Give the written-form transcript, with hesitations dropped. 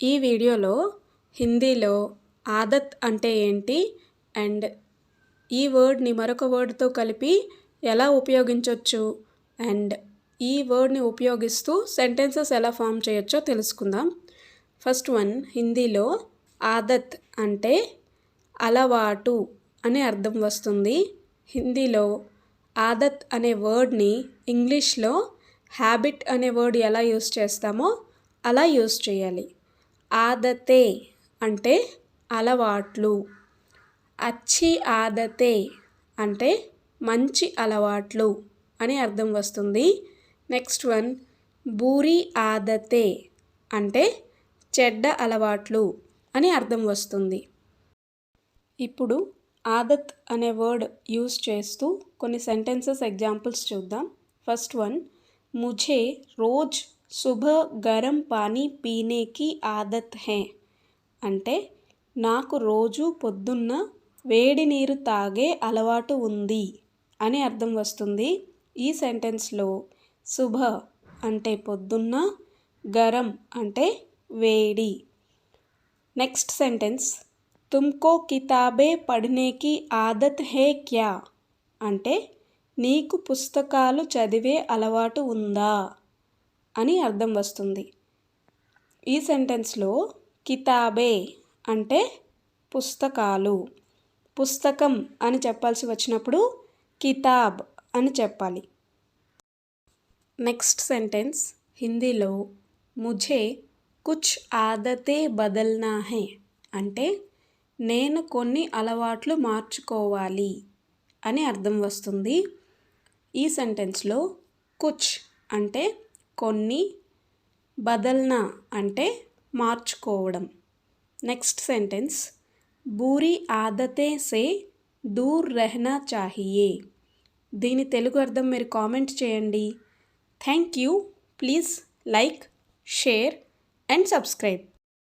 ఈ వీడియోలో హిందీలో ఆదత్ అంటే ఏంటి అండ్ ఈ వర్డ్ని మరొక వర్డ్తో కలిపి ఎలా ఉపయోగించవచ్చు అండ్ ఈ వర్డ్ని ఉపయోగిస్తూ సెంటెన్సెస్ ఎలా ఫామ్ చేయొచ్చో తెలుసుకుందాం. ఫస్ట్ వన్, హిందీలో ఆదత్ అంటే అలవాటు అనే అర్థం వస్తుంది. హిందీలో ఆదత్ అనే వర్డ్ని ఇంగ్లీష్లో హ్యాబిట్ అనే వర్డ్ ఎలా యూస్ చేస్తామో అలా యూస్ చేయాలి. ఆదతే అంటే అలవాట్లు, అచ్చి ఆదతే అంటే మంచి అలవాట్లు అని అర్థం వస్తుంది. నెక్స్ట్ వన్, బూరీ ఆదతే అంటే చెడ్డ అలవాట్లు అని అర్థం వస్తుంది. ఇప్పుడు ఆదత్ అనే వర్డ్ యూస్ చేస్తూ కొన్ని సెంటెన్సెస్ ఎగ్జాంపుల్స్ చూద్దాం. ఫస్ట్ వన్, ముझे రోజ్ సుబహ్ గరం పానీ పీనే కి ఆదత్ హై అంటే నాకు రోజు పొద్దున్న వేడి నీరు తాగే అలవాటు ఉంది అని అర్థం వస్తుంది. ఈ సెంటెన్స్లో సుబహ్ అంటే పొద్దున్న, గరం అంటే వేడి. నెక్స్ట్ సెంటెన్స్, తుమ్కో కితాబే పఢనే కి ఆదత్ హై క్యా అంటే నీకు పుస్తకాలు చదివే అలవాటు ఉందా అని అర్థం వస్తుంది. ఈ సెంటెన్స్లో కితాబే అంటే పుస్తకాలు, పుస్తకం అని చెప్పాల్సి వచ్చినప్పుడు కితాబ్ అని చెప్పాలి. నెక్స్ట్ సెంటెన్స్, హిందీలో ముझे కుచ్ ఆదతే బదల్నా హై అంటే నేను కొన్ని అలవాట్లు మార్చుకోవాలి అని అర్థం వస్తుంది. ఈ సెంటెన్స్లో కుచ్ అంటే కొన్ని, బదల్నా అంటే మార్చుకోవడం. నెక్స్ట్ సెంటెన్స్, బూరీ ఆదతే సే దూర్ రెహనా చాహియే. దీని తెలుగు అర్థం మీరు కామెంట్ చేయండి. Thank you. Please like, share and subscribe.